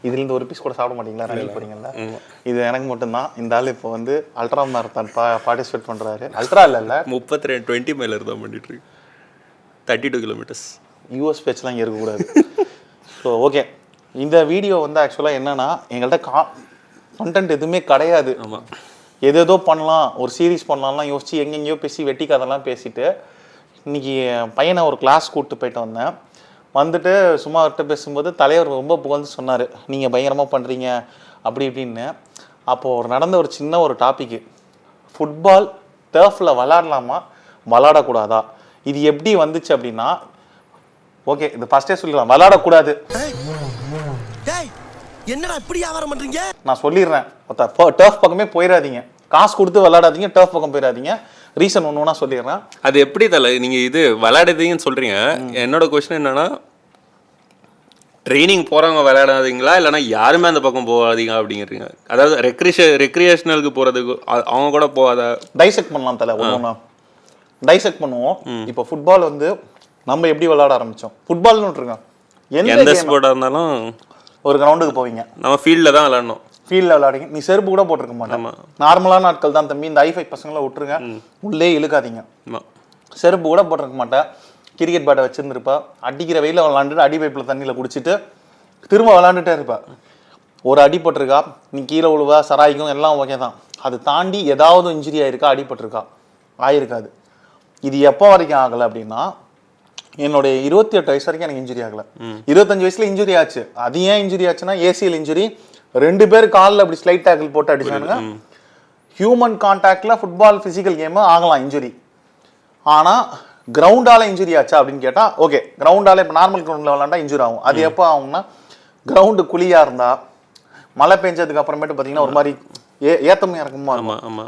இதுலேருந்து ஒரு பீஸ் கூட சாப்பிட மாட்டீங்களா? ரன்னிங் போறீங்களா? இது எனக்கு மட்டும்தான். இந்த ஆள் இப்போ வந்து அல்ட்ரா மேரத்தான் பார்ட்டிசிபேட் பண்ணுறாரு. அல்ட்ரா இல்லை 20 மைலர் தான் பண்ணிட்டு இருக்கு. 32 கிலோமீட்டர்ஸ். யூஎஸ் பேச்செலாம் இங்கே இருக்கக்கூடாது. ஸோ ஓகே, இந்த வீடியோ வந்து ஆக்சுவலாக என்னென்னா எங்கள்கிட்ட கண்டென்ட் எதுவுமே கிடையாது. ஆமாம், எதோ பண்ணலாம், ஒரு சீரீஸ் பண்ணலாம்லாம் யோசிச்சு எங்கெங்கேயோ பேசி வெட்டி கதெல்லாம் பேசிட்டு இன்றைக்கி பையனை ஒரு கிளாஸ் கூப்பிட்டு போயிட்டு வந்தேன். வந்துட்டு சும்மா அவர்கிட்ட பேசும்போது தலைவர் ரொம்ப புகழ்ந்து சொன்னார், நீங்கள் பயங்கரமாக பண்ணுறீங்க அப்படி இப்படின்னு. அப்போது நடந்த ஒரு சின்ன ஒரு டாப்பிக்கு, ஃபுட்பால் டர்ஃபில் விளாடலாமா விளாடக்கூடாதா, இது எப்படி வந்துச்சு அப்படின்னா, ஓகே இது ஃபஸ்ட்டே சொல்லிடலாம், விளாடக்கூடாது. என்னடா இப்படி வியாபாரம் பண்றீங்க? நான் சொல்லிடுறேன், டர்ஃப் பக்கமே போயிடாதீங்க, காசு கொடுத்து விளாடாதீங்க, டர்ஃப் பக்கம் போயிடாதீங்க. ரீசன் ஒன்று சொல்லிடுறேன். அது எப்படி தலை நீங்கள் இது விளையாடுறீங்கன்னு சொல்கிறீங்க. என்னோட கொஸ்டின் என்னன்னா, ட்ரைனிங் போகிறவங்க விளையாடாதீங்களா இல்லைனா யாருமே அந்த பக்கம் போகாதீங்க அப்படிங்கிறீங்க? அதாவது ரெக்ரியேஷனலுக்கு போகிறதுக்கு அவங்க கூட போகாத டைசெக்ட் பண்ணலாம் தலை. ஒன்று டைசெக்ட் பண்ணுவோம். இப்போ ஃபுட்பால் வந்து நம்ம எப்படி விளையாட ஆரம்பித்தோம், ஃபுட்பால்னு விட்டுருங்க, எந்த ஸ்போர்ட்டாக இருந்தாலும் ஒரு கிரவுண்டுக்கு போவீங்க, நம்ம ஃபீல்டில் தான் விளையாடணும். ஃபீல்டில் விளையாடிங்க, நீ செருப்பு கூட போட்டிருக்க மாட்டேன். நார்மலான ஆட்கள் தான் தம்பி, இந்த ஐஃபை பசங்களை விட்டுருங்க, உள்ளே இழுக்காதீங்க, செருப்பு கூட போட்டிருக்க மாட்டேன். கிரிக்கெட் பேட்டை வச்சுருந்துருப்பா, அடிக்கிற வெயில விளாண்டுட்டு அடி பைப்பில் தண்ணியில் குடிச்சிட்டு திரும்ப விளாண்டுட்டே இருப்பா. ஒரு அடிபட்டிருக்கா, நீ கீழே விழுவா, சராய்க்கும் எல்லாம் ஓகே தான். அது தாண்டி ஏதாவது இன்ஜுரி ஆயிருக்கா, அடிபட்டிருக்கா? ஆயிருக்காது. இது எப்போ வரைக்கும் ஆகலை அப்படின்னா, என்னுடைய 28 வயசு வரைக்கும் எனக்கு இன்ஜுரி ஆகலை. 25 வயசுல இன்ஜுரி ஆச்சு. அது ஏன் இன்ஜுரி ஆச்சுன்னா, ஏசிஎல் இன்ஜுரி. 2 பேர் காலில் அப்படி ஸ்லைட் டேக்கிள் போட்டு அடிச்சானுங்க. ஹியூமன் கான்டாக்டில் ஃபுட்பால் ஃபிசிக்கல் கேமு ஆகலாம் இன்ஜுரி. ஆனால் கிரவுண்டால் இன்ஜுரி ஆச்சா அப்படின்னு கேட்டால், ஓகே கிரவுண்டால் இப்போ நார்மல் கிரவுண்டில் விளாண்டா இன்ஜுரி ஆகும். அது எப்போ ஆகும்னா, கிரவுண்டு குழியாக இருந்தால், மழை பெஞ்சதுக்கு அப்புறமேட்டு பார்த்தீங்கன்னா ஒரு மாதிரி ஏத்தமும் இறக்கமாக இருக்கும்.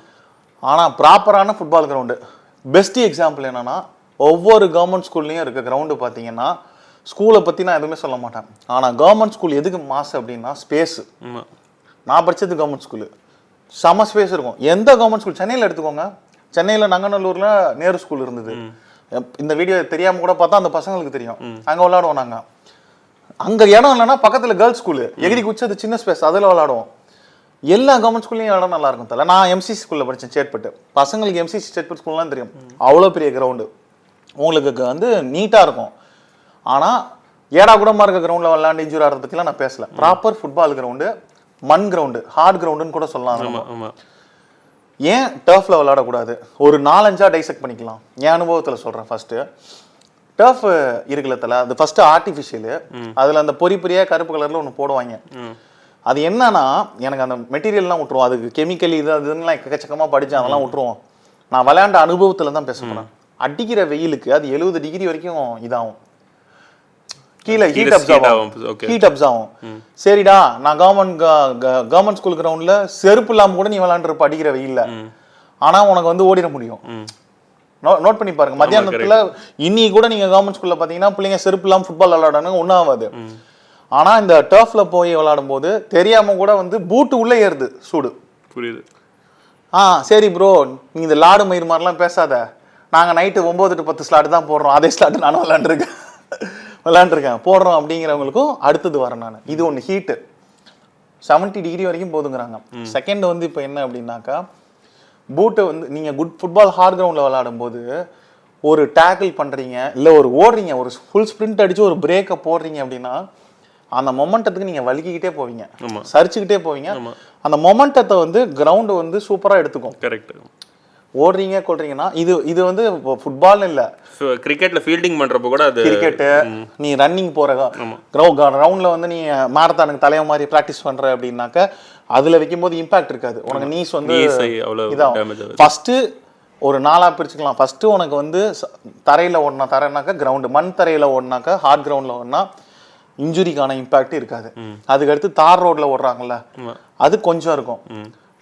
ஆனால் ப்ராப்பரான ஃபுட்பால் கிரவுண்டு, பெஸ்ட் எக்ஸாம்பிள் என்னென்னா, ஒவ்வொரு கவர்மெண்ட் ஸ்கூல்லையும் இருக்க கிரவுண்டு பார்த்தீங்கன்னா, ஸ்கூலை பற்றி நான் எதுவுமே சொல்ல மாட்டேன், ஆனால் கவர்மெண்ட் ஸ்கூல் எதுக்கு மாசு அப்படின்னா ஸ்பேஸு. நான் படித்தது கவர்மெண்ட் ஸ்கூலு, செம ஸ்பேஸ் இருக்கும். எந்த கவர்மெண்ட் ஸ்கூல் சென்னையில் எடுத்துக்கோங்க, சென்னையில் நங்கநல்லூரில் நேரு ஸ்கூல் இருந்தது. இந்த வீடியோ தெரியாமல் கூட பார்த்தா அந்த பசங்களுக்கு தெரியும். அங்கே விளாடுவோம் நாங்கள். அங்கே இடம் இல்லைன்னா பக்கத்தில் கேர்ள்ஸ் ஸ்கூலு எகிரி குச்சி, அது சின்ன ஸ்பேஸ், அதில் விளாடுவோம். எல்லா கவர்மெண்ட் ஸ்கூல்லையும் இடம் நல்லா இருக்கும் தலை. நான் எம்சிசி ஸ்கூலில் படித்தேன், சேட்பட்டு. பசங்களுக்கு எம்சிசி சேட்பட்டு ஸ்கூல்லாம் தெரியும். அவ்வளோ பெரிய கிரவுண்டு, உங்களுக்கு வந்து நீட்டாக இருக்கும். ஆனால் ஏடா கூடமா இருக்க கிரவுண்டில் விளாண்டு இன்ஜூரி ஆகிறத பற்றிலாம் நான் பேசல. ப்ராப்பர் ஃபுட்பால் கிரவுண்டு, மண் கிரவுண்டு, ஹார்ட் கிரவுண்டுன்னு கூட சொல்லலாம். ஏன் டர்ஃபில் விளாடக்கூடாது? ஒரு 4-5 டைசெக்ட் பண்ணிக்கலாம். என் அனுபவத்தில் சொல்கிறேன். ஃபஸ்ட்டு டர்ஃப் இருக்குல்லத்தில், அது ஃபஸ்ட்டு ஆர்டிஃபிஷியலு. அதில் அந்த பொறியாக கருப்பு கலரில் ஒன்று போடுவாங்க. அது என்னன்னா, எனக்கு அந்த மெட்டீரியல்லாம் விட்டுருவோம், அதுக்கு கெமிக்கல் இது அதுலாம் எக்கச்சக்கமாக படித்தேன், அதெல்லாம் விட்டுருவோம். நான் விளையாண்ட அனுபவத்தில் தான் பேச போகிறேன். அடிக்கிற வெயிலுக்கு அது 70 டிகிரி வரைக்கும் இதாகும், கீழே ஹீட் அப்ஸ் ஆகும். சரிடா, நான் கவர்மெண்ட் ஸ்கூல் கிரவுண்ட்ல செருப்பு இல்லாமல் கூட நீ விளையாண்டுருப்ப அடிக்கிற வெயில்ல. ஆனா உனக்கு வந்து ஓடிட முடியும். நோட் பண்ணி பாருங்க, மத்தியானத்துல இன்னைக்கு கூட நீங்க கவர்மெண்ட் ஸ்கூல்ல பாத்தீங்கன்னா பிள்ளைங்க செருப்பு இல்லாமல் ஃபுட்பால் விளையாடணும், ஒன்றும் ஆகாது. ஆனா இந்த டர்ஃப்ல போய் விளையாடும் போது தெரியாம கூட வந்து பூட்டு உள்ள ஏறுது சூடு. புரியுது. சரி ப்ரோ, நீ இந்த லாடு மயிர் மாதிரிலாம் பேசாத, நாங்க நைட்டு 9 to 10 ஸ்லாட் தான் போடுறோம், அதே ஸ்லாட் நானும் விளாண்டுருக்கேன் போடுறோம் அப்படிங்கிறவங்களுக்கும் அடுத்தது வரேன் நான். இது ஒன்று ஹீட்டு 70 டிகிரி வரைக்கும் போதுங்கிறாங்க. செகண்ட் வந்து இப்போ என்ன அப்படின்னாக்கா, பூட்டை வந்து நீங்கள் ஃபுட்பால் ஹார்ட் கிரவுண்டில் விளையாடும் போது ஒரு டேக்கிள் பண்ணுறீங்க, இல்லை ஒரு ஓடுறீங்க, ஒரு ஃபுல் ஸ்ப்ரிண்ட் அடித்து ஒரு பிரேக்கை போடுறீங்க அப்படின்னா, அந்த மொமெண்டத்துக்கு நீங்கள் வலிக்கிட்டே போவீங்க, சரிச்சுக்கிட்டே போவீங்க. அந்த மொமெண்டத்தை வந்து கிரவுண்டு வந்து சூப்பராக எடுத்துக்கும். கரெக்ட். ஓடுறீங்க கொள்றீங்கன்னா இது வந்து ஃபுட்பால் இல்லை, கிரிக்கெட்ல ஃபீல்டிங் பண்றப்ப கூட அது கிரிக்கெட்டு. நீ ரன்னிங் போற கிரவுண்ட்ல வந்து நீ மாரத்தானுக்கு தலைய மாதிரி ப்ராக்டிஸ் பண்ற அப்படின்னாக்க அதுல வைக்கும்போது இம்பாக்ட் இருக்காது. உனக்கு நீஸ் வந்து இதாகும். ஃபர்ஸ்ட் ஒரு 4 பிரிச்சுக்கலாம். ஃபர்ஸ்ட் உனக்கு வந்து தரையில ஓடினா, தரைனாக்கா கிரவுண்டு, மண் தரையில ஓடினாக்கா ஹார்ட் கிரவுண்ட்ல ஓடினா இன்ஜுரிக்கான இம்பாக்ட் இருக்காது. அதுக்கடுத்து தார் ரோட்ல ஓடுறாங்கல்ல, அது கொஞ்சம் இருக்கும்.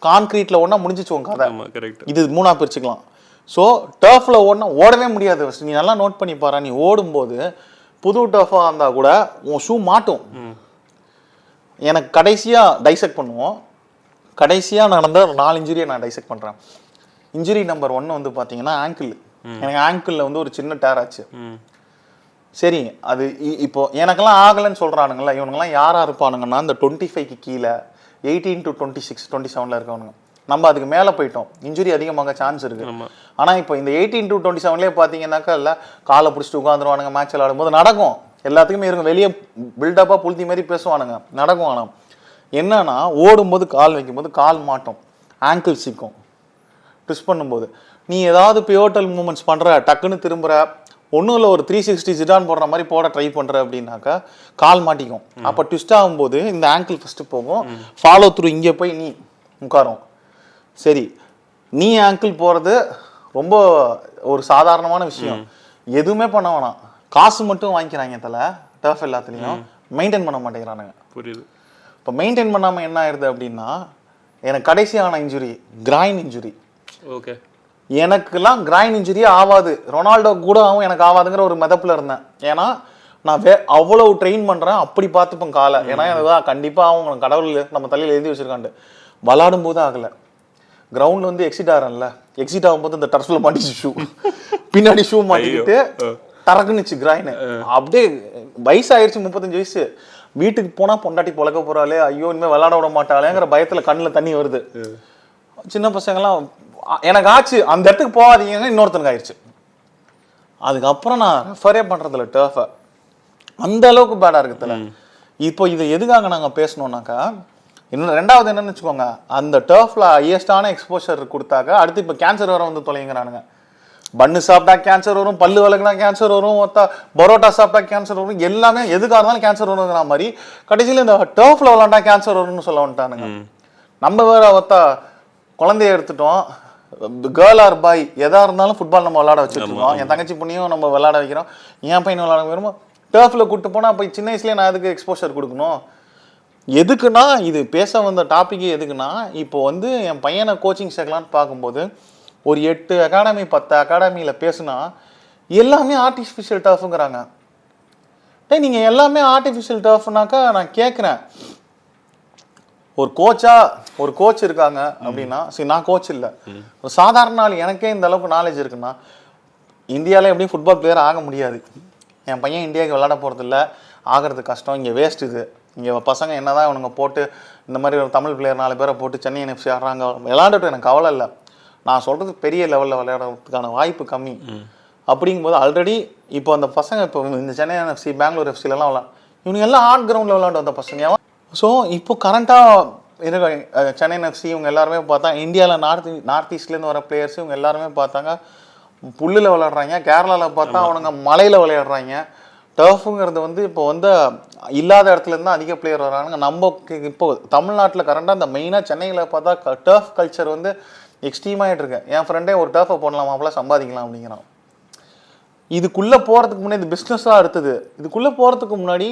கான்கிரீட்ல ஓடினா முடிஞ்சிச்சு கதை. இது 3 பிரிச்சுக்கலாம். ஸோ டர்ஃபில் ஓடவே முடியாது. நீ நல்லா நோட் பண்ணி பாரு, நீ ஓடும்போது புது டர்ஃபாக இருந்தால் கூட உன் ஷூ மாட்டும். எனக்கு கடைசியாக டைசெக்ட் பண்ணுவோம், கடைசியாக நடந்த 4 இன்ஜுரியை நான் டைசெக்ட் பண்ணுறேன். இன்ஜுரி நம்பர் 1 வந்து பார்த்தீங்கன்னா ஆங்கிள். எனக்கு ஆங்கிளில் வந்து ஒரு சின்ன டேர் ஆச்சு. சரி அது இப்போ எனக்கெல்லாம் ஆகலைன்னு சொல்கிறானுங்களா, இவனுங்கெல்லாம் யாராக இருப்பானுங்கன்னா இந்த 25க்கு கீழே 18 to 26 27 இருக்கவனுங்க. நம்ம அதுக்கு மேலே போயிட்டோம், இன்ஜுரி அதிகமாக சான்ஸ் இருக்குது. ஆனால் இப்போ இந்த 18 to 27 பார்த்தீங்கன்னாக்கா இல்லை காலை பிடிச்சிட்டு உட்காந்துருவானுங்க, மேட்ச் விளையாடும் போது நடக்கும், எல்லாத்துக்குமே இருக்கும், வெளியே பில்டப்பாக புளுத்தி மாதிரி பேசுவானுங்க, நடக்கும். ஆனால் என்னன்னா ஓடும்போது கால் வைக்கும்போது கால் மாட்டோம், ஆங்கிள் சிக்கும், ட்விஸ்ட் பண்ணும்போது நீ ஏதாவது பியோட்டல் மூமெண்ட்ஸ் பண்ணுற, டக்குன்னு திரும்புகிற, ஒன்றும் இல்லை ஒரு 360 ஜிடான் போடுற மாதிரி போட ட்ரை பண்ணுற அப்படின்னாக்கா கால் மாட்டிக்கும். அப்போ ட்விஸ்ட் ஆகும்போது இந்த ஆங்கிள் ஃபஸ்ட்டு போகும், ஃபாலோ த்ரூ இங்கே போய் நீ உட்காரும். சரி, நீ ஆங்கிள் போகிறது ரொம்ப ஒரு சாதாரணமான விஷயம், எதுவுமே பண்ண வேணாம், காசு மட்டும் வாங்கிக்கிறாங்க தலை டர்ஃப் எல்லாத்துலேயும், மெயின்டைன் பண்ண மாட்டேங்கிறானுங்க. புரியுது. இப்போ மெயின்டைன் பண்ணாமல் என்ன ஆயிடுது அப்படின்னா, எனக்கு கடைசியான இன்ஜுரி கிராயின் இன்ஜுரி. ஓகே, எனக்குலாம் கிராயின் இன்ஜுரியே ஆகாது, ரொனால்டோ கூட ஆகும், எனக்கு ஆகாதுங்கிற ஒரு மெதப்பில் இருந்தேன். ஏன்னா நான் அவ்வளோ ட்ரெயின் பண்ணுறேன், அப்படி பார்த்துப்பேன் காலை. ஏன்னா எனக்கு கண்டிப்பாக அவங்க கடவுள் நம்ம தலையில் எழுதி வச்சிருக்காண்டு. விளாடும் போது ஆகலை, கிரவுண்டில் வந்து எக்ஸிட் ஆகிறேன்ல, எக்ஸிட் ஆகும்போது இந்த டர்ஃபில் மாட்டிச்சு ஷூ, பின்னாடி ஷூ மாட்டிக்கிட்டு டறக்குனுச்சு கிராயின். அப்படியே வயசாயிருச்சு, 35 வயசு. வீட்டுக்கு போனால் பொண்டாட்டி பொழக்க போகிறாளே, ஐயோ இனிமேல் விளாட விட மாட்டாளேங்கிற பயத்தில் கண்ணில் தண்ணி வருது. சின்ன பசங்கள்லாம் எனக்கு ஆச்சு, அந்த இடத்துக்கு போகாதீங்க, இன்னொருத்தனுக்கு ஆயிடுச்சு. அதுக்கப்புறம் நான் ரெஃபரே பண்ணுறதில்ல டர்ஃபை, அந்த அளவுக்கு பேடாக இருக்குதுல்ல. இப்போ இதை எதுக்காக நாங்கள் பேசணுன்னாக்கா, இன்னும் ரெண்டாவது என்னன்னு வச்சுக்கோங்க, அந்த டர்ஃபில் ஹையஸ்டான எக்ஸ்போஷர் கொடுத்தாக்க அடுத்து இப்போ கேன்சர் வர வந்து தொலைங்கிறானுங்க. பண்ணு சாப்பிட்டா கேன்சர் வரும், பல்லு வளர்க்குனா கேன்சர் வரும், பரோட்டா சாப்பிட்டா கேன்சர் வரும், எல்லாமே எதுக்காக இருந்தாலும் கேன்சர் வருங்கிற மாதிரி கடைசியில் இந்த டர்ஃபில் விளாண்டா கேன்சர் வரும்னு சொல்ல வந்துட்டானுங்க. நம்ம வேற குழந்தைய எடுத்துட்டோம், கேர்ள் ஆர் பாய் எதாக இருந்தாலும் ஃபுட்பால் நம்ம விளாட வச்சுருக்கோம். என் தங்கச்சி பொண்ணையும் நம்ம விளாட வைக்கிறோம், என் பையனை விளாட வைக்கிறோம். டர்ஃபில் கூப்பிட்டு போனால் அப்போ சின்ன வயசுலேயே நான் எதுக்கு எக்ஸ்போஷர் கொடுக்கணும்? எதுக்குன்னா இது பேச வந்த டாப்பிக்கே எதுக்குன்னா, இப்போ வந்து என் பையனை கோச்சிங் சேர்க்கலான்னு பார்க்கும்போது ஒரு 8 அகாடமி 10 அகாடமியில் பேசுனா எல்லாமே ஆர்டிஃபிஷியல் டர்ஃபுங்கிறாங்க. நீங்கள் எல்லாமே ஆர்டிஃபிஷியல் டர்ஃப்னாக்கா நான் கேட்குறேன், ஒரு கோச் இருக்காங்க அப்படின்னா, சரி நான் கோச் இல்லை, ஒரு சாதாரண நாள் எனக்கே இந்த அளவுக்கு நாலேஜ் இருக்குன்னா, இந்தியாவில் எப்படியும் ஃபுட்பால் பிளேயர் ஆக முடியாது. என் பையன் இந்தியாவுக்கு விளாட போகிறதில்ல, ஆகிறது கஷ்டம், இங்கே வேஸ்ட் இது. இங்கே பசங்க என்ன தான் இவனுங்க போட்டு இந்த மாதிரி ஒரு தமிழ் பிளேயர் 4 பேரை போட்டு சென்னை என்எஃப்சி ஆடுறாங்க, விளாண்டுட்டு எனக்கு கவலை இல்லை. நான் சொல்கிறது பெரிய லெவலில் விளையாடுறதுக்கான வாய்ப்பு கம்மி. அப்படிங்கும்போது ஆல்ரெடி இப்போ அந்த பசங்க இப்போ இந்த சென்னை என்எஃப்சி பெங்களூர் எஃப்சிலலாம் இவனுங்க எல்லாம் ஆன் கிரவுண்டில் விளாண்டு வந்த பசங்க. ஸோ இப்போ கரண்ட்டாக இருக்க சென்னை என்எஃப்சி இவங்க எல்லாருமே பார்த்தா இந்தியாவில் நார்த் ஈஸ்ட்லேருந்து வர பிளேயர்ஸ் இவங்க எல்லாருமே பார்த்தாங்க புல்லில் விளையாடுறாங்க. கேரளாவில் பார்த்தா அவனுங்க மலையில் விளையாடுறாங்க. டர்ஃபுங்கிறது வந்து இப்போ வந்து இல்லாத இடத்துலேருந்து தான் அதிக பிளேயர் வரானுங்க. நம்ம இப்போ தமிழ்நாட்டில் கரண்டாக இந்த மெயினாக சென்னையில் பார்த்தா டர்ஃப் கல்ச்சர் வந்து எக்ஸ்ட்ரீமாகிட்டு இருக்கு. என் ஃப்ரெண்டே ஒரு டர்ஃபை போடலாம், மாப்பிள்ள சம்பாதிக்கலாம் அப்படிங்கிறான். இதுக்குள்ளே போகிறதுக்கு முன்னாடி இது பிஸ்னஸாக எடுத்தது. இதுக்குள்ளே போகிறதுக்கு முன்னாடி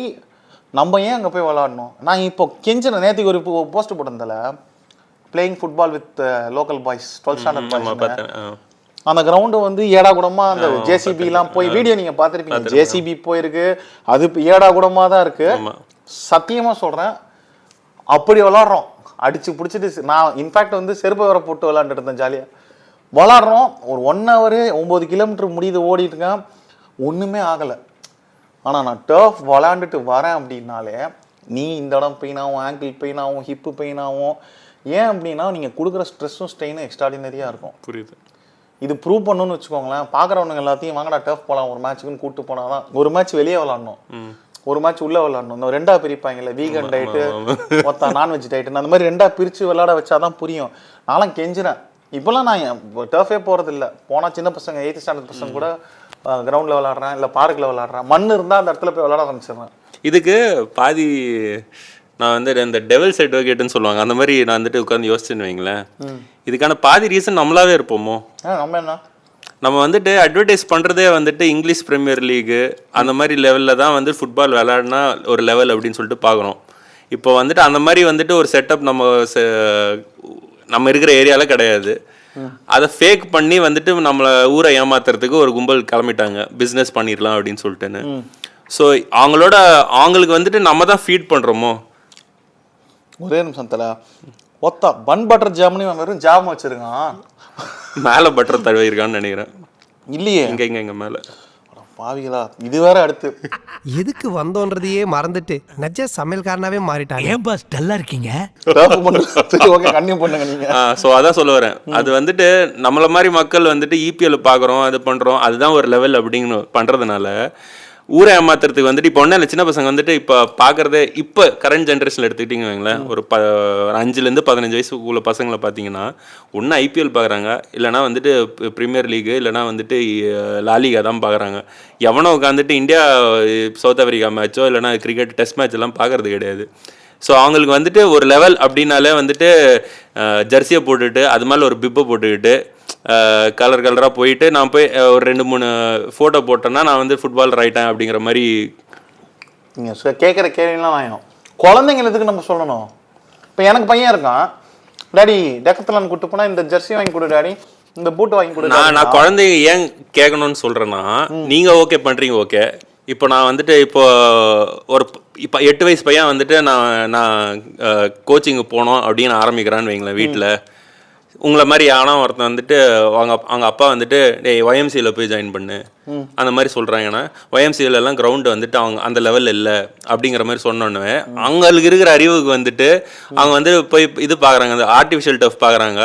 நம்ம ஏன் அங்கே போய் விளாடணும்? நான் இப்போ கெஞ்சினேன், நேற்றுக்கு ஒரு போஸ்ட் போட்டிருந்தல, playing football with local boys 12th standard boys. அந்த கிரவுண்டு வந்து ஏடா கூடமா அந்த ஜேசிபிலாம் போய் வீடியோ நீங்கள் பார்த்துருப்பீங்க, ஜேசிபி போயிருக்கு, அது ஏடா கூடமாக தான் இருக்குது. சத்தியமாக சொல்கிறேன், அப்படி விளாட்றோம் அடிச்சு பிடிச்சிட்டு. நான் இன்ஃபேக்ட் வந்து செருப்பு வர போட்டு விளாண்டுட்டு இருந்தேன், ஜாலியாக விளாட்றோம். ஒரு 1 hour 9 கிலோமீட்டர் முடியுது, ஓடிட்டு இருக்கேன், ஒன்றுமே ஆகலை. ஆனால் நான் டர்ஃப் விளாண்டுட்டு வரேன் அப்படின்னாலே நீ இந்த இடம் பெயின் ஆகும், ஆங்கிள் பெயின் ஆகும், ஹிப்பு பெயின் ஆகும். ஏன் அப்படின்னா நீங்கள் கொடுக்குற ஸ்ட்ரெஸ்ஸும் ஸ்ட்ரெயினும் எக்ஸ்ட்ராடினரியாக இருக்கும். புரியுது. இது ப்ரூவ் பண்ணணும்னு வச்சுக்கோங்களேன், பார்க்குறவனுங்க எல்லாத்தையும் வாங்கடா டர்ஃப் போகலாம், ஒரு மேட்ச்சுக்குன்னு கூப்பிட்டு போனால் தான். ஒரு மேட்ச் வெளியே விளாடணும், ஒரு மேட்ச் உள்ளே விளாடணும். இந்த 2ஆக பிரிப்பாங்கல்ல, வீகன் டயட்டு மொத்த நான்வெஜ் டயட்டுன்னு, அந்த மாதிரி 2ஆக பிரித்து விளாட வச்சாதான் புரியும். நான்லாம் கெஞ்சினேன். இப்போலாம் நான் டர்ஃபே போகிறதில்ல, போனால் சின்ன பசங்க 8th ஸ்டாண்டர்ட் பசங்க கூட கிரவுண்டில் விளாட்றேன், இல்லை பார்க்கில் விளாட்றேன். மண் இருந்தால் அந்த இடத்துல போய் விளாட ஆரம்பிச்சிடுறேன். இதுக்கு பாதி நான் வந்து இந்த டெவல்ஸ் அட்வொகேட்னு சொல்லுவாங்க, அந்த மாதிரி நான் வந்துட்டு உட்காந்து யோசிச்சுன்னு வைங்களேன். இதுக்கான பாதி ரீசன் நம்மளாவே இருப்போமோ? நம்ம வந்துட்டு அட்வர்டைஸ் பண்ணுறதே வந்துட்டு இங்கிலீஷ் பிரீமியர் லீகு அந்த மாதிரி லெவலில் தான் வந்து ஃபுட்பால் விளையாடினா ஒரு லெவல் அப்படின்னு சொல்லிட்டு பார்க்குறோம். இப்போ வந்துட்டு அந்த மாதிரி வந்துட்டு ஒரு செட்டப் நம்ம இருக்கிற ஏரியாவில் கிடையாது. அதை ஃபேக் பண்ணி வந்துட்டு நம்மளை ஊரை ஏமாத்துறதுக்கு ஒரு கும்பல் கிளம்பிட்டாங்க, பிஸ்னஸ் பண்ணிடலாம் அப்படின்னு சொல்லிட்டுன்னு. ஸோ அவங்களுக்கு வந்துட்டு நம்ம தான் ஃபீட் பண்ணுறோமோ? ஒரே நிமிஷம் தலை, பன் பட்டர் ஜாம்னு வெறும் ஜாம் வச்சிருக்கான், மேலே பட்டர் தடவை இருக்கான்னு நினைக்கிறேன். இல்லையே, இங்கே மேலே பாவிகளா இது வேற அடுத்து எதுக்கு வந்தோன்றதையே மறந்துட்டு நஜ சமையல்காரனாவே மாறிட்டாங்க. ஏன் பாஸ் டல்லா இருக்கீங்க? சரி ஓகே கன்னியூ பண்ணுங்க நீங்க. ஸோ அதான் சொல்ல வரேன். அது வந்துட்டு நம்மள மாதிரி மக்கள் வந்துட்டு இபிஎல் பார்க்குறோம், அது பண்ணுறோம், அதுதான் ஒரு லெவல் அப்படிங்கிற பண்ணுறதுனால ஊரை ஏமாத்துறதுக்கு வந்துட்டு இப்போ ஒன்றும் இல்லை, சின்ன பசங்க வந்துட்டு இப்போ பார்க்குறதே இப்போ கரண்ட் ஜென்ரேஷனில் எடுத்துக்கிட்டிங்க வைங்களேன், ஒரு 5லேருந்து 15 வயசுக்குள்ள பசங்களை பார்த்தீங்கன்னா ஒன்று ஐபிஎல் பார்க்குறாங்க, இல்லைனா வந்துட்டு ப்ரீமியர் லீகு, இல்லைனா வந்துட்டு லாலிகா தான் பார்க்குறாங்க. எவனோ உட்காந்துட்டு இந்தியா சவுத் ஆஃப்ரிக்கா மேட்சோ இல்லைனா கிரிக்கெட் டெஸ்ட் மேட்ச் எல்லாம் பார்க்குறது கிடையாது. ஸோ அவங்களுக்கு வந்துட்டு ஒரு லெவல் அப்படின்னாலே வந்துட்டு ஜெர்சியை போட்டுட்டு அது மேலே ஒரு பிப்பை போட்டுக்கிட்டு கலர் கலராக போயிட்டு நான் போய் ஒரு 2-3 ஃபோட்டோ போட்டேன்னா நான் வந்து ஃபுட்பாலர் ஆகிட்டேன் அப்படிங்கிற மாதிரி. நீங்கள் கேட்குற கேள்விலாம் நான் குழந்தைங்களுக்கு நம்ம சொல்லணும். இப்போ எனக்கு பையன் இருக்கான், டாடி டெக்கத்லான் கூட்டு போனால் இந்த ஜெர்சி வாங்கி கொடு டாடி, இந்த பூட்டு வாங்கி கொடு. நான் குழந்தைங்க ஏன் கேட்கணும்னு சொல்கிறேன்னா, நீங்கள் ஓகே பண்ணுறீங்க ஓகே. இப்போ நான் வந்துட்டு இப்போ 8 வயசு பையன் வந்துட்டு நான் கோச்சிங்கு போனோம் அப்படின்னு ஆரம்பிக்கிறான்னு வைங்களேன் வீட்டில். உங்களை மாதிரி ஆனால் ஒருத்தன் வந்துட்டு அவங்க அப்பா வந்துட்டு ஒய்எம்சியில் போய் ஜாயின் பண்ணு அந்த மாதிரி சொல்கிறாங்கன்னா, ஒய்எம்சியிலலாம் கிரவுண்டு வந்துட்டு அவங்க அந்த லெவலில் இல்லை அப்படிங்கிற மாதிரி சொன்னோன்னே அவங்களுக்கு இருக்கிற அறிவுக்கு வந்துட்டு அவங்க வந்து போய் இது பார்க்குறாங்க, அந்த ஆர்டிஃபிஷியல் டஃப் பார்க்குறாங்க.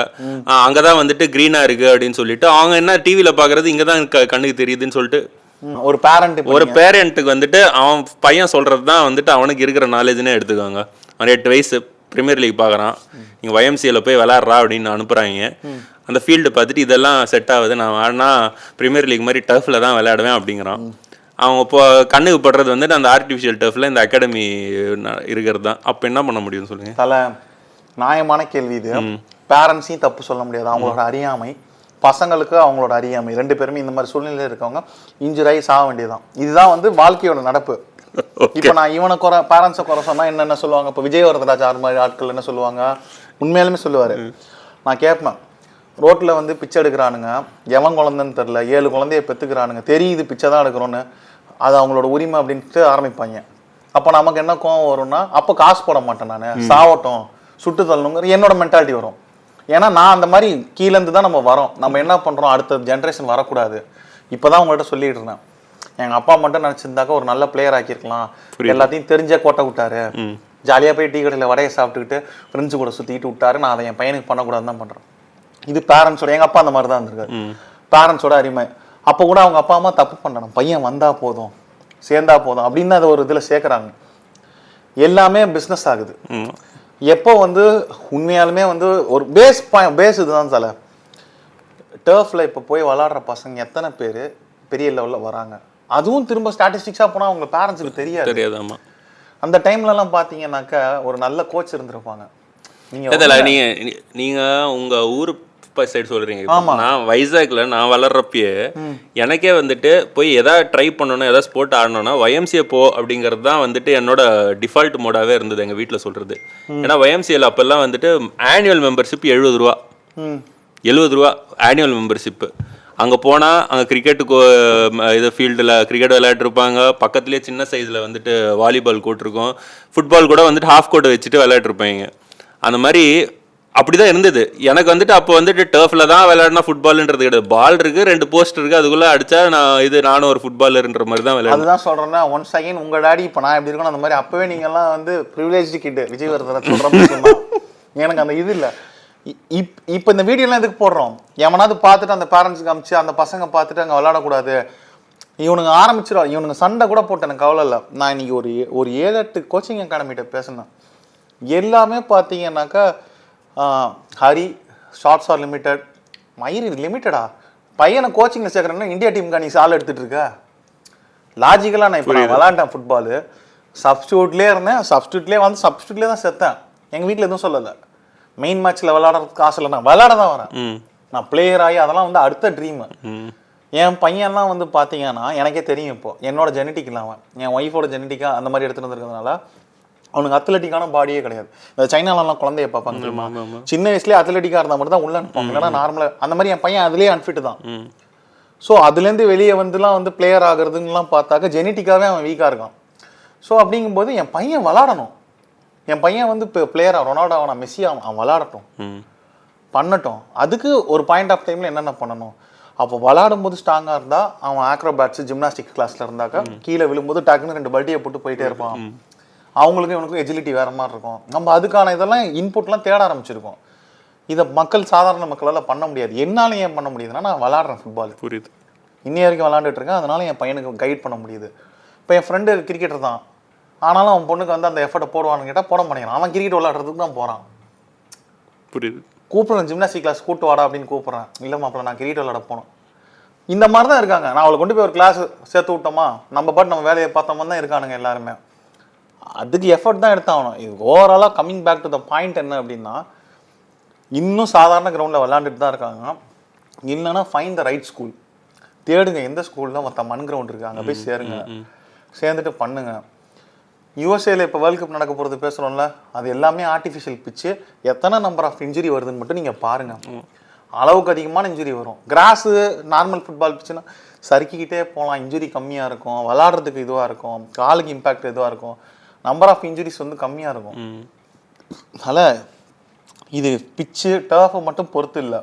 அங்கே தான் வந்துட்டு க்ரீனாக இருக்குது அப்படின்னு சொல்லிட்டு அவங்க என்ன டிவியில் பார்க்குறது இங்கே தான் கண்ணுக்கு தெரியுதுன்னு சொல்லிட்டு ஒரு பேரண்ட்டுக்கு வந்துட்டு அவன் பையன் சொல்கிறது தான் வந்துட்டு அவனுக்கு இருக்கிற நாலேஜ்னே எடுத்துக்காங்க. அவன் 8 வயசு ப்ரீமியர் லீக் பார்க்குறான், நீங்கள் ஒய்எம்சியில் போய் விளாட்றா அப்படின்னு அனுப்புகிறாங்க. அந்த ஃபீல்டு பார்த்துட்டு இதெல்லாம் செட் ஆகுது, நான் வேணா ப்ரீமியர் லீக் மாதிரி டஃப்பில் தான் விளையாடுவேன் அப்படிங்கிறான். அவங்க இப்போ கண்ணுக்கு படுறது வந்துட்டு அந்த ஆர்டிஃபிஷியல் டஃப்பில் இந்த அகாடமி இருக்கிறது தான். அப்போ என்ன பண்ண முடியும்னு சொல்லுங்கள். தலை நியாயமான கேள்வி இது. பேரண்ட்ஸையும் தப்பு சொல்ல முடியாது, அவங்களோட அறியாமை, பசங்களுக்கு அவங்களோட அறியாமை, 2 பேருமே இந்த மாதிரி சூழ்நிலையில் இருக்கவங்க இன்ஜுரி சாக வேண்டியதுதான். இதுதான் வந்து வாழ்க்கையோட நடப்பு. இப்போ நான் இவனை பேரண்ட்ஸை குறை சொன்னால் என்னென்ன சொல்லுவாங்க, இப்போ விஜய் வரதராஜ் அது மாதிரி ஆட்கள் என்ன சொல்லுவாங்க, உண்மையாலுமே சொல்லுவார். நான் கேட்பேன், ரோட்டில் வந்து பிச்சை எடுக்கிறானுங்க, எவன் குழந்தைன்னு தெரில, 7 குழந்தைய பெற்றுக்கிறானுங்க, தெரியுது பிச்சை தான் எடுக்கிறோன்னு, அது அவங்களோட உரிமை அப்படின்ட்டு ஆரம்பிப்பாங்க. அப்போ நமக்கு என்ன கோவம் வரும்னா, அப்போ காசு போட மாட்டேன் நான், சாவட்டும் சுட்டு தள்ளணுங்கிற என்னோட மென்டாலிட்டி வரும். ஏன்னா நான் அந்த மாதிரி கீழேருந்து தான் நம்ம வரோம். நம்ம என்ன பண்ணுறோம், அடுத்த ஜென்ரேஷன் வரக்கூடாது. இப்போ தான் உங்கள்கிட்ட சொல்லிட்டு இருந்தேன், எங்கள் அப்பா மட்டும் நினச்சிருந்தாக்கா ஒரு நல்ல பிளேயர் ஆக்கியிருக்கலாம், எல்லாத்தையும் தெரிஞ்சே கோட்டை விட்டாரு, ஜாலியாக போய் டீ கடையில் வடையை சாப்பிட்டுக்கிட்டு ஃப்ரெண்ட்ஸு கூட சுற்றிக்கிட்டு விட்டாரு, நான் அதை என் பையனுக்கு பண்ணக்கூடாதுன்னு தான் பண்ணுறேன். இது பேரண்ட்ஸோட, எங்கள் அப்பா அந்த மாதிரி தான் இருந்திருக்காரு, பேரண்ட்ஸோட அருமை. அப்போ கூட அவங்க அப்பா அம்மா தப்பு பண்ணணும், பையன் வந்தால் போதும் சேர்ந்தா போதும் அப்படின்னு அதை ஒரு இதில் சேர்க்குறாங்க. எல்லாமே பிஸ்னஸ் ஆகுது. எப்போ வந்து உண்மையாலுமே வந்து ஒரு பேஸ் இதுதான் தலை. டர்ஃபில் இப்போ போய் விளாடுற பசங்க எத்தனை பேர் பெரிய லெவலில் வராங்க, அதுவும் திரும்ப ஸ்டாட்டிஸ்டிக்ஸாக போனால் அவங்க பேரண்ட்ஸுக்கு தெரியாதாமா. அந்த டைம்லலாம் பார்த்தீங்கன்னாக்கா ஒரு நல்ல கோச் இருந்திருப்பாங்க. நீங்கள் உங்கள் ஊர் சைடு சொல்கிறீங்க. நான் வைசாக்ல நான் வளர்றப்பயே எனக்கே வந்துட்டு போய் எதாவது ட்ரை பண்ணணும், எதாவது ஸ்போர்ட் ஆடணும்னா ஒய்எம்சிஏ போ அப்படிங்கிறது தான் வந்துட்டு என்னோட டிஃபால்ட் மோடாகவே இருந்தது எங்கள் வீட்டில் சொல்கிறது. ஏன்னா ஒய்எம்சிஏல அப்போல்லாம் வந்துட்டு ஆனுவல் மெம்பர்ஷிப் 70 ரூபா 70 ரூபா ஆனுவல் மெம்பர்ஷிப்பு. அங்கே போனால் அங்கே கிரிக்கெட்டுக்கு இது ஃபீல்டில் கிரிக்கெட் விளையாட்டுருப்பாங்க, பக்கத்துலேயே சின்ன சைஸில் வந்துட்டு வாலிபால் கோர்ட் இருக்கும், ஃபுட்பால் கூட வந்துட்டு ஹாஃப் கோர்ட்டை வச்சுட்டு விளையாட்டுருப்பாங்க. அந்த மாதிரி அப்படி தான் இருந்தது. எனக்கு வந்துட்டு அப்போ வந்துட்டு டர்ஃபில் தான் விளையாடினா ஃபுட்பால்ன்றது கிடையாது, பால் இருக்குது, 2 போஸ்ட் இருக்குது, அதுக்குள்ளே அடித்தா நானும் ஒரு ஃபுட்பாலர்ன்ற மாதிரி தான் விளையாடு. அதுதான் சொல்கிறேன்னா ஒன்ஸ் அகைன் உங்கள் டாடி இப்போ நான் எப்படி இருக்கணும் அந்த மாதிரி அப்போவே நீங்கள்லாம் வந்து ப்ரிவிலேஜ் கிட்டு விஜய் வரதராஜ் சொல்கிற எனக்கு அந்த இது இல்லை. இப்போ இந்த வீடியோலாம் எதுக்கு போடுறோம், எவனாவது பார்த்துட்டு அந்த பேரண்ட்ஸுக்கு காமிச்சு அந்த பசங்க பார்த்துட்டு அங்கே விளையாடக்கூடாது, இவனுங்க ஆரம்பிச்சிடும், இவனுங்க சண்டை கூட போட்டு எனக்கு கவலை இல்லை. நான் இன்னைக்கு ஒரு 7-8 கோச்சிங் அகாடமிகிட்ட பேசினேன். எல்லாமே பார்த்தீங்கன்னாக்கா ஹரி ஷார்ட்ஸ் ஆர் லிமிட்டட், மயிறு லிமிட்டடா, பையனை கோச்சிங்கில் சேர்க்குறேன்னா இந்தியா டீமுக்கா நீ சால் எடுத்துகிட்டு இருக்க. லாஜிக்கலாக நான் இப்போ நான் விளாண்டேன் ஃபுட்பாலு, சப்ஸ்டியூட்லேயே இருந்தேன், சப்ஸ்டியூட்லேயே தான் செத்தேன். எங்கள் வீட்டில் எதுவும் சொல்லலை, மெயின் மேட்ச்சில் விளாட்றதுக்கு காசு இல்லை, நான் விளாட தான் வரேன், நான் பிளேயர் ஆகி அதெல்லாம் வந்து அடுத்த ட்ரீமு. என் பையன்லாம் வந்து பார்த்தீங்கன்னா எனக்கே தெரியும் இப்போ என்னோட ஜெனட்டிக் இல்லாமல் என் ஒய்ஃபோட ஜெனட்டிக்காக அந்த மாதிரி எடுத்துகிட்டு வந்துருக்கிறதுனால அவனுக்கு அத்லட்டிக்கான பாடியே கிடையாது. இந்த சைனாலலாம் குழந்தைய பார்ப்பாங்க, சின்ன வயசுலேயே அத்லட்டிக்காக இருந்தால் மட்டும் தான் உள்ள அனுப்பாங்க, இல்லைன்னா நார்மலாக அந்த மாதிரி என் பையன் அதுலேயே அன்ஃபிட் தான். ஸோ அதுலேருந்து வெளியே வந்துலாம் வந்து பிளேயர் ஆகுறதுலாம் பார்த்தாக்க ஜெனட்டிக்காகவே அவன் வீக்காக இருக்கான். ஸோ அப்படிங்கும்போது என் பையன் விளாடணும், என் பையன் வந்து இப்போ பிளேயராக ரொனால்டோ ஆகணும், மெஸ்ஸி அவன் விளாடட்டும் பண்ணட்டும். அதுக்கு ஒரு பாயிண்ட் ஆஃப் டைமில் என்னென்ன பண்ணணும், அப்போ விளாடும் போது ஸ்ட்ராங்காக இருந்தால் அவன் ஆக்ரோபேட்ஸ் ஜிம்னாஸ்டிக்ஸ் கிளாஸில் இருந்தாக்கா கீழே விழும்போது டக்குன்னு 2 பல்ட்டியை போட்டு போயிட்டே இருப்பான். அவங்களுக்கும் இவனுக்கும் எஜிலிட்டி வேறு மாதிரி இருக்கும். நம்ம அதுக்கான இதெல்லாம் இன்புட்லாம் தேட ஆரம்பிச்சிருக்கோம். இதை சாதாரண மக்களால் பண்ண முடியாது. என்னால் ஏன் பண்ண முடியுதுன்னா நான் விளாட்றேன் ஃபுட்பால். புரியுது. இன்னைய வரைக்கும் விளாண்டுட்டு இருக்கேன். அதனால என் பையனுக்கு கைட் பண்ண முடியுது. இப்போ என் ஃப்ரெண்டு கிரிக்கெட்டர் தான், ஆனாலும் அவன் பொண்ணுக்கு வந்து அந்த எஃபர்ட்டை போடுவான்னு கேட்டால் போட மாட்டேங்கிறான். அவன் கிரிக்கெட் விளாட்றதுக்கு தான் போகிறான். புரியுது. கூப்பிட்றேன் ஜிம்னாஸ்டிக் கிளாஸ் கூப்பிட்டு வாடா அப்படின்னு கூப்பிட்றேன். இல்லை மாப்பிள்ள நான் கிரிக்கெட் விளாட போனோம். இந்த மாதிரி தான் இருக்காங்க. நான் அவளை கொண்டு போய் ஒரு கிளாஸ் சேர்த்து விட்டோமா, நம்ம பாட்டு நம்ம வேலையை பார்த்தோமா தான் இருக்கானுங்க எல்லாருமே. அதுக்கு எஃபர்ட் தான் எடுத்தாகணும். இது ஓவராலாக coming back to the point என்ன அப்படின்னா, இன்னும் சாதாரண கிரவுண்டில் விளாண்டுட்டு தான் இருக்காங்க. இல்லைன்னா ஃபைன் த ரைட் ஸ்கூல் தேடுங்க. எந்த ஸ்கூலில் மற்ற மண் கிரவுண்ட் இருக்குது அங்கே போய் சேருங்க, சேர்ந்துட்டு பண்ணுங்க. யூஎஸ்ஏல இப்போ வேர்ல்டு கப் நடக்க போகிறது பேசுகிறோம்ல, அது எல்லாமே ஆர்டிஃபிஷியல் பிச்சு. எத்தனை நம்பர் ஆஃப் இன்ஜுரி வருதுன்னு மட்டும் நீங்கள் பாருங்கள். அளவுக்கு அதிகமான இன்ஜுரி வரும். கிராஸு நார்மல் ஃபுட்பால் பிச்சுன்னா சறுக்கிக்கிட்டே போகலாம், இன்ஜுரி கம்மியாக இருக்கும், விளாட்றதுக்கு இதுவாக இருக்கும், காலுக்கு இம்பேக்ட் இதுவாக இருக்கும், நம்பர் ஆஃப் இன்ஜுரிஸ் வந்து கம்மியாக இருக்கும். அதனால் இது பிச்சு டர்ஃபை மட்டும் பொறுத்து இல்லை.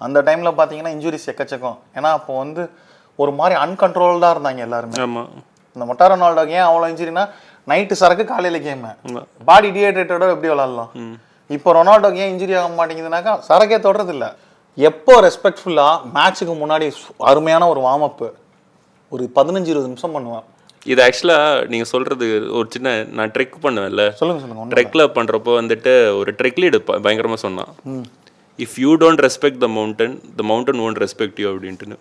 அந்த டைமில் பார்த்தீங்கன்னா இன்ஜுரிஸ் எக்கச்சக்கம். ஏன்னா அப்போ வந்து ஒரு மாதிரி அன்கண்ட்ரோல்டாக இருந்தாங்க எல்லாருமே. இந்த மொட்டா ரொனால்டோக்கு ஏன் அவ்வளோ இன்ஜுரினா, நைட்டு சரக்கு காலையில் கேமு, பாடி டீஹைட்ரேட்டடோட எப்படி விளாட்லாம். இப்போ ரொனால்டோக்கு ஏன் இன்ஜுரி ஆக மாட்டேங்குதுனாக்கா சரக்கே தொடறது இல்லை. எப்போ ரெஸ்பெக்ட்ஃபுல்லாக மேட்ச்சுக்கு முன்னாடி அருமையான ஒரு வார்ம் அப்பு ஒரு 15-20 நிமிஷம் பண்ணுவேன். இது ஆக்சுவலாக நீங்கள் சொல்கிறது ஒரு சின்ன நான் ட்ரெக் பண்ணுவேன்ல, சொல்லுங்கள். ட்ரெக்கில் பண்ணுறப்போ வந்துட்டு ஒரு ட்ரெக் லீடு பயங்கரமாக சொன்னான், if you don't respect the mountain won't respect you அப்படின்ட்டு.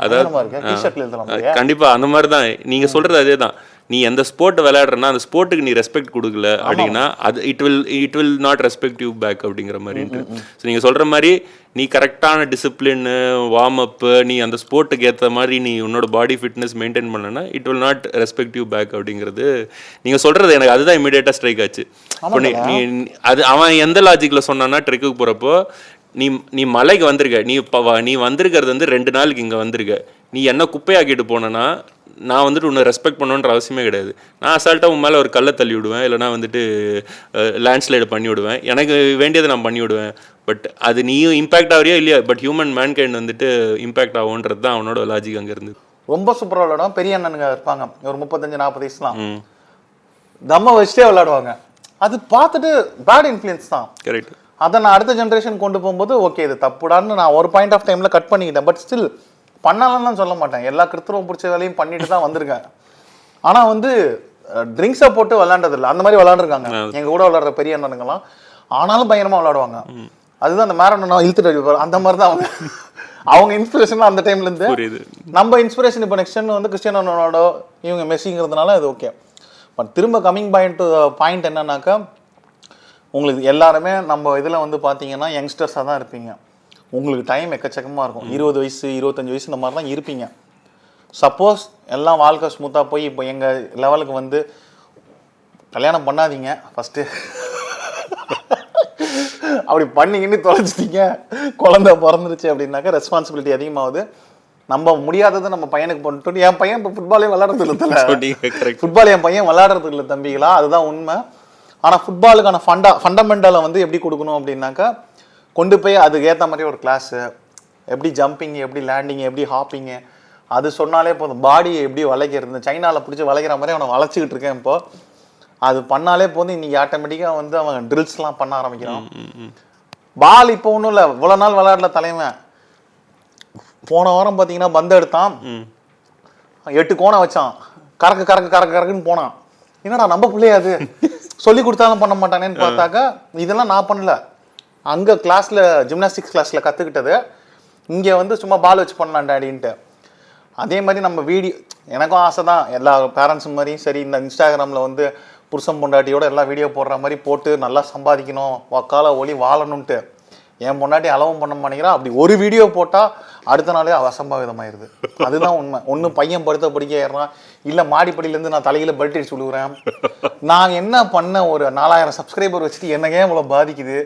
அதாவது கண்டிப்பாக அந்த மாதிரி தான் நீங்கள் சொல்கிறது அதே தான். நீ எந்த ஸ்போர்ட் விளையாடுறனா அந்த ஸ்போர்ட்டுக்கு நீ ரெஸ்பெக்ட் கொடுக்கல அப்படின்னா அது it will not respect you back அப்படிங்கிற மாதிரின்ட்டு. ஸோ நீங்கள் சொல்கிற மாதிரி நீ கரெக்டான டிசிப்ளின்னு வார்ம் அப்பு, நீ அந்த ஸ்போர்ட்டுக்கு ஏற்ற மாதிரி நீ உன்னோட பாடி ஃபிட்னஸ் மெயின்டைன் பண்ணனா it will not respect you back அப்படிங்கிறது நீங்கள் சொல்கிறது எனக்கு அதுதான் இமீடியட்டாக ஸ்ட்ரைக் ஆச்சு. இப்போ நீ அது அவன் எந்த லாஜிக்கில் சொன்னான்னா, ட்ரெக்குக்கு போகிறப்போ நீ மலைக்கு வந்திருக்க, நீ வந்திருக்கிறது வந்து 2 நாளுக்கு இங்கே வந்திருக்க, நீ என்ன குப்பையாக்கிட்டு போனேன்னா நான் வந்துட்டு உன்னை ரெஸ்பெக்ட் பண்ணணுன்ற அவசியமே கிடையாது. நான் அசால்ட்டாக உன் மேலே ஒரு கல்லை தள்ளி விடுவேன், இல்லைனா வந்துட்டு லேண்ட்ஸ்லைடு பண்ணி விடுவேன், எனக்கு வேண்டியதை நான் பண்ணி விடுவேன். பட் அது நீயும் இம்பாக்ட் ஆகிறியோ இல்லையா, பட் ஹியூமன் மேன்கைண்ட் வந்துட்டு இம்பாக்ட் ஆகுன்றது தான் அவனோட லாஜிக் அங்கே இருந்து. ரொம்ப சூப்பராக விளையாடுவாங்க. பெரிய அண்ணனுங்க இருப்பாங்க ஒரு 35-40 வயசுலாம், தம்ம வச்சுட்டே விளையாடுவாங்க. அது பார்த்துட்டு பேட் இன்ஃப்ளூயன்ஸ் தான். கரெக்ட். அதை நான் அடுத்த ஜென்ரேஷன் கொண்டு போகும்போது ஓகே இது தப்புடான்னு நான் ஒரு பாயிண்ட் ஆஃப் டைமில் கட் பண்ணிக்கிட்டேன். பட் ஸ்டில் பண்ணலாம்னு சொல்ல மாட்டேன். எல்லா கிருத்திரம் பிடிச்ச வேலையும் பண்ணிட்டு தான் வந்திருக்கேன். ஆனால் வந்து ட்ரிங்க்ஸை போட்டு விளாண்டதில்லை. அந்த மாதிரி விளாண்டுருக்காங்க எங்கள் கூட விளாட்ற பெரிய அண்ணனுங்கெல்லாம். ஆனாலும் பயங்கரமாக விளாடுவாங்க. அதுதான் அந்த மேரண்டோனா இழுத்துட்டு அடிப்பார். அந்த மாதிரி தான் அவங்க இன்ஸ்பிரேஷன் அந்த டைம்லேருந்து. நம்ம இன்ஸ்பிரேஷன் இப்போ நெக்ஸ்ட் வந்து கிறிஸ்டியானோ ரொனால்டோ இவங்க மெஸ்ஸிங்கிறதுனால அது ஓகே. பட் திரும்ப கம்மிங் பாயிண்ட் என்னன்னாக்கா, உங்களுக்கு எல்லாருமே நம்ம இதில் வந்து பார்த்தீங்கன்னா யங்ஸ்டர்ஸாக தான் இருப்பீங்க. உங்களுக்கு டைம் எக்கச்சக்கமாக இருக்கும். 20 வயசு 25 வயசு இந்த மாதிரி தான் இருப்பீங்க. சப்போஸ் எல்லாம் வாழ்க்கை ஸ்மூத்தாக போய் இப்போ எங்கள் லெவலுக்கு வந்து கல்யாணம் பண்ணாதீங்க ஃபஸ்ட்டு. அப்படி பண்ணிக்கின்னு தொலைச்சிட்டீங்க, குழந்தை பிறந்துருச்சு அப்படின்னாக்கா ரெஸ்பான்சிபிலிட்டி அதிகமாகுது. நம்ம முடியாததை நம்ம பையனுக்கு பண்ணிட்டு, என் பையன் இப்போ ஃபுட்பாலே விளாட்றது இல்லை. ஃபுட்பால் என் பையன் விளாட்றது இல்லை தம்பிகளா, அதுதான் உண்மை. ஆனால் ஃபுட்பாலுக்கான ஃபண்டமெண்டலை வந்து எப்படி கொடுக்கணும் அப்படின்னாக்கா, கொண்டு போய் அதுக்கு ஏற்ற மாதிரி ஒரு கிளாஸு, எப்படி ஜம்பிங்கு, எப்படி லேண்டிங்கு, எப்படி ஹாப்பிங்கு, அது சொன்னாலே போதும். பாடியை எப்படி வளைக்கிறது, சைனாவில் பிடிச்சி வளைக்கிற மாதிரி அவனை வளைச்சிக்கிட்டு இருக்கேன் இப்போது. அது பண்ணாலே போதும். இன்றைக்கி ஆட்டோமேட்டிக்காக வந்து அவன் ட்ரில்ஸ்லாம் பண்ண ஆரம்பிக்கிறான். பால் இப்போ ஒன்றும் இல்லை, இவ்வளோ நாள் விளையாடல தலைவன். போன வாரம் பார்த்தீங்கன்னா பந்து எடுத்தான், 8 கோணம் வச்சான், கறக்குன்னு போனான். என்னடா நம்ம பிள்ளையாது சொல்லி கொடுத்தாலும் பண்ண மாட்டானேன்னு பார்த்தாக்கா, இதெல்லாம் நான் பண்ணல, அங்கே கிளாஸில் ஜிம்னாஸ்டிக்ஸ் கிளாஸில் கற்றுக்கிட்டது. இங்கே வந்து சும்மா பால் வச்சு பண்ணலாம் டாடின்ட்டு. அதே மாதிரி நம்ம வீடியோ, எனக்கும் ஆசை தான் எல்லா பேரண்ட்ஸும் மாதிரியும் சரி, இந்த இன்ஸ்டாகிராமில் வந்து புருஷன் பொண்டாட்டியோட எல்லாம் வீடியோ போடுற மாதிரி போட்டு நல்லா சம்பாதிக்கணும், வக்கால ஒளி வாழணுன்ட்டு. என் பொண்டாட்டி அளவும் பண்ண மாட்டேங்கிறா. அப்படி ஒரு வீடியோ போட்டால் அடுத்த நாளே அசம்பாவிதமாயிருது. அதுதான் உண்மை. ஒன்று பையன் படிக்க ஏறான், இல்லை மாடிப்படியிலேருந்து நான் தலையில் பெல்ட் அடிச்சு விழுகிறேன். நான் என்ன பண்ண ஒரு 4000 சப்ஸ்கிரைபர் வச்சுட்டு என்னங்க இவ்வளோ பாதிக்குது.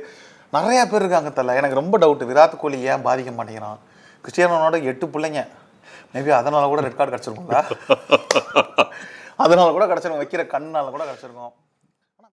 நிறையா பேர் இருக்காங்க தலை. எனக்கு ரொம்ப டவுட்டு, விராட் கோலி ஏன் பாதிக்க மாட்டேங்கிறான். கிறிஸ்டியானோட 8 பிள்ளைங்க, மேபி அதனால கூட ரெட் கார்டு கிடச்சிருக்கோங்களா, அதனால கூட கிடச்சிருக்கோம், வைக்கிற கண்ணால கூட கிடச்சிருக்கோம்.